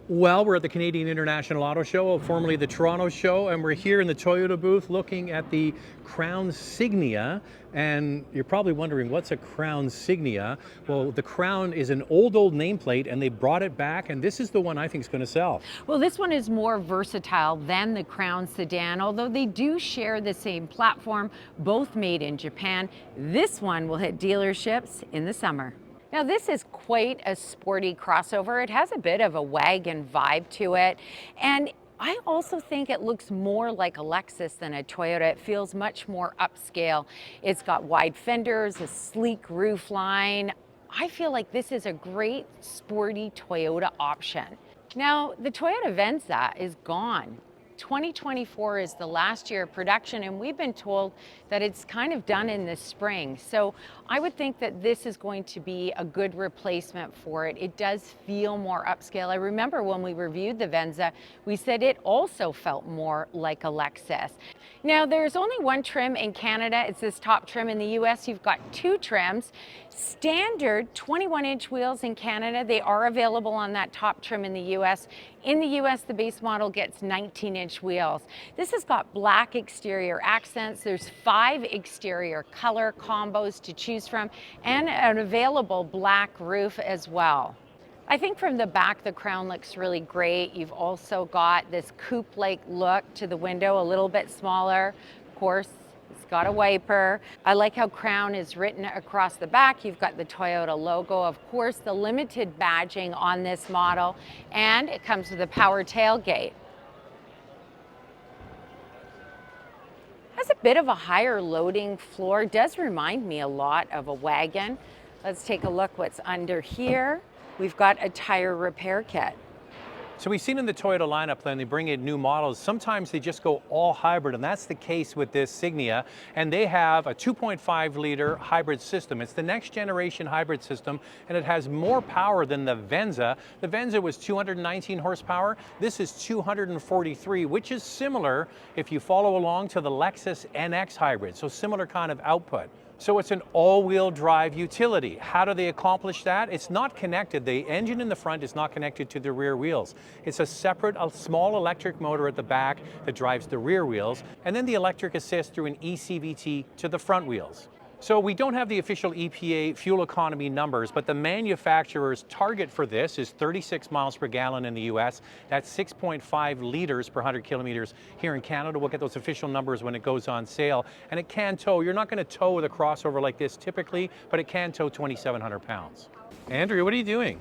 Well, we're at the Canadian International Auto Show, formerly the Toronto Show, and we're here in the Toyota booth looking at the Crown Signia. And you're probably wondering, what's a Crown Signia? Well, the Crown is an old nameplate, and they brought it back, and this is the one I think is going to sell. Well, this one is more versatile than the Crown sedan, although they do share the same platform, both made in Japan. This one will hit dealerships in the summer. Now this is quite a sporty crossover. It has a bit of a wagon vibe to it. And I also think it looks more like a Lexus than a Toyota. It feels much more upscale. It's got wide fenders, a sleek roofline. I feel like this is a great sporty Toyota option. Now the Toyota Venza is gone. 2024 is the last year of production, and we've been told that it's kind of done in the spring. So I would think that this is going to be a good replacement for it. It does feel more upscale. I remember when we reviewed the Venza, we said it also felt more like a Lexus. Now there's only one trim in Canada. It's this top trim. In the US, you've got two trims. Standard 21-inch wheels in Canada. They are available on that top trim in the US. In the US, the base model gets 19-inch wheels. This has got black exterior accents. There's 5 exterior color combos to choose from, and an available black roof as well. I think from the back, the Crown looks really great. You've also got this coupe-like look to the window, a little bit smaller. Of course, it's got a wiper. I like how Crown is written across the back. You've got the Toyota logo, of course, the limited badging on this model, and it comes with a power tailgate. Has a bit of a higher loading floor. Does remind me a lot of a wagon. Let's take a look what's under here. We've got a tire repair kit. So we've seen in the Toyota lineup, then they bring in new models. Sometimes they just go all hybrid, and that's the case with this Signia. And they have a 2.5 liter hybrid system. It's the next generation hybrid system, and it has more power than the Venza. The Venza was 219 horsepower. This is 243, which is similar, if you follow along, to the Lexus NX hybrid. So similar kind of output. So it's an all-wheel drive utility. How do they accomplish that? It's not connected. The engine in the front is not connected to the rear wheels. It's a separate, a small electric motor at the back that drives the rear wheels, and then the electric assist through an eCVT to the front wheels. So we don't have the official EPA fuel economy numbers, but the manufacturer's target for this is 36 miles per gallon in the US. That's 6.5 liters per 100 kilometers here in Canada. We'll get those official numbers when it goes on sale. And it can tow. You're not going to tow with a crossover like this typically, but it can tow 2,700 pounds. Andrew, what are you doing?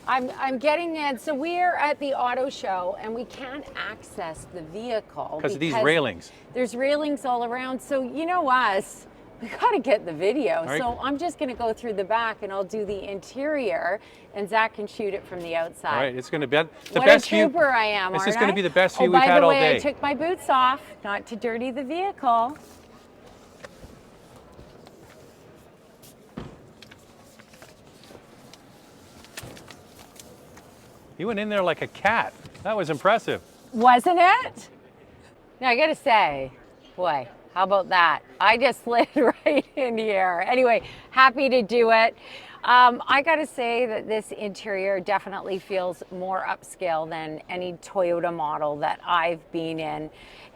I'm getting in. So we're at the auto show and we can't access the vehicle because of these railings. There's railings all around. So you know us, we got to get the video. Right. So I'm just going to go through the back and I'll do the interior, and Zach can shoot it from the outside. All right, it's going to be the what best view. What a trooper I am, This aren't is going to be the best view Oh, we've had all day. by the way, I took my boots off, not to dirty the vehicle. You went in there like a cat. That was impressive. Wasn't it? Now I gotta say, boy, how about that? I just slid right in here. Anyway, happy to do it. I gotta say that this interior definitely feels more upscale than any Toyota model that I've been in.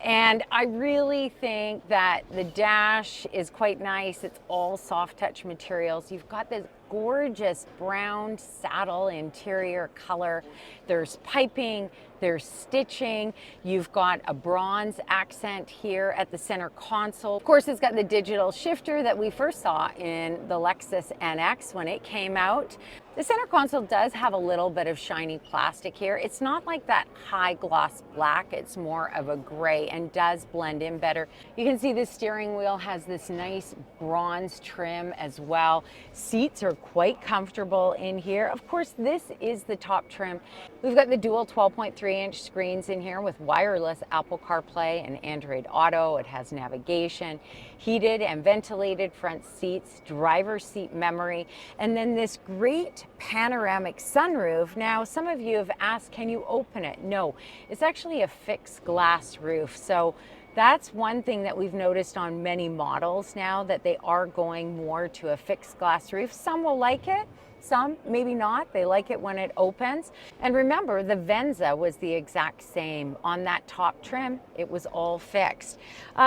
And I really think that the dash is quite nice. It's all soft touch materials. You've got this gorgeous brown saddle interior color. There's piping, there's stitching. You've got a bronze accent here at the center console. Of course, it's got the digital shifter that we first saw in the Lexus NX when it came out. The center console does have a little bit of shiny plastic here. It's not like that high gloss black, it's more of a gray and does blend in better. You can see the steering wheel has this nice bronze trim as well. Seats are quite comfortable in here. Of course, this is the top trim. We've got the dual 12.3-inch screens in here with wireless Apple CarPlay and Android Auto. It has navigation, heated and ventilated front seats, driver's seat memory, and then this great panoramic sunroof. Now, some of you have asked, can you open it? No, it's actually a fixed glass roof. So that's one thing that we've noticed on many models now, that they are going more to a fixed glass roof. Some will like it, Some, maybe not. They like it when it opens. And remember, the Venza was the exact same. On that top trim, it was all fixed.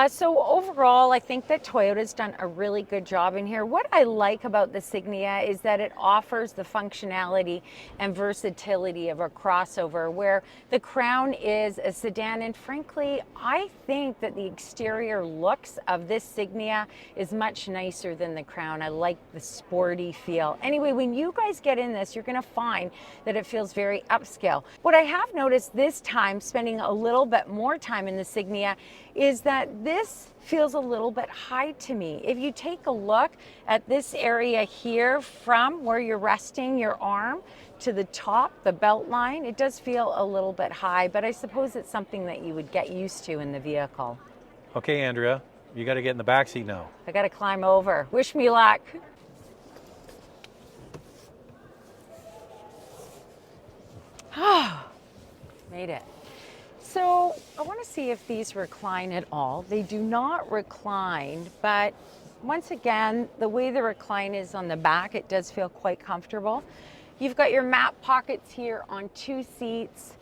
So overall, I think that Toyota's done a really good job in here. What I like about the Signia is that it offers the functionality and versatility of a crossover, where the Crown is a sedan. And frankly, I think that the exterior looks of this Signia is much nicer than the Crown. I like the sporty feel. Anyway, when you guys get in this, you're going to find that it feels very upscale. What I have noticed this time, spending a little bit more time in the Signia, is that this feels a little bit high to me. If you take a look at this area here, from where you're resting your arm to the top, the belt line, it does feel a little bit high, but I suppose it's something that you would get used to in the vehicle. Okay, Andrea, you got to get in the back seat now. I got to climb over. Wish me luck. Made it. So I want to see if these recline at all. They do not recline, but once again, the way the recline is on the back, it does feel quite comfortable. You've got your map pockets here on 2 seats.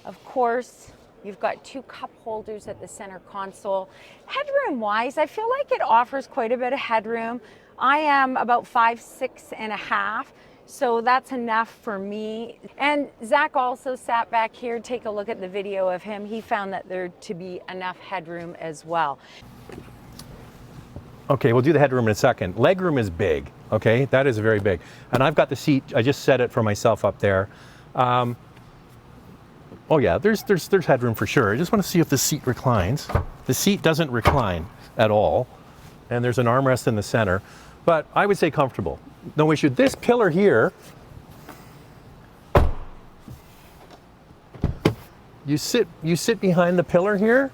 Of course, you've got 2 cup holders at the center console. Headroom wise, I feel like it offers quite a bit of headroom. I am about 5'6½". So that's enough for me. And Zach also sat back here. Take a look at the video of him. He found that there to be enough headroom as well. Okay, we'll do the headroom in a second. Legroom is big, okay? That is very big. And I've got the seat, I just set it for myself up there. Oh yeah, there's headroom for sure. I just want to see if the seat reclines. The seat doesn't recline at all. And there's an armrest in the center, but I would say comfortable. No issue. This pillar here, you sit behind the pillar here.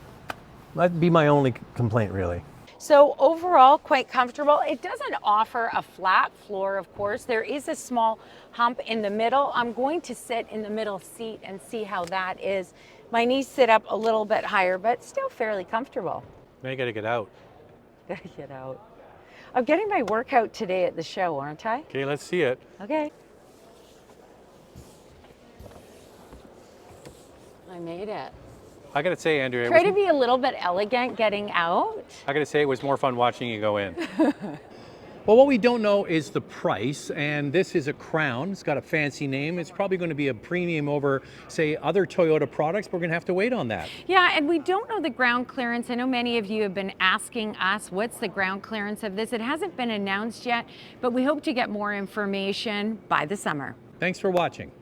That'd be my only complaint, really. So overall, quite comfortable. It doesn't offer a flat floor, of course. There is a small hump in the middle. I'm going to sit in the middle seat and see how that is. My knees sit up a little bit higher, but still fairly comfortable. Now you gotta get out. Gotta get out. I'm getting my workout today at the show, aren't I? Okay, let's see it. Okay. I made it. I gotta say, Andrea, Try to be a little bit elegant getting out. I gotta say it was more fun watching you go in. Well, what we don't know is the price, and this is a Crown. It's got a fancy name. It's probably going to be a premium over, say, other Toyota products. We're going to have to wait on that. Yeah, and we don't know the ground clearance. I know many of you have been asking us, what's the ground clearance of this? It hasn't been announced yet, but we hope to get more information by the summer. Thanks for watching.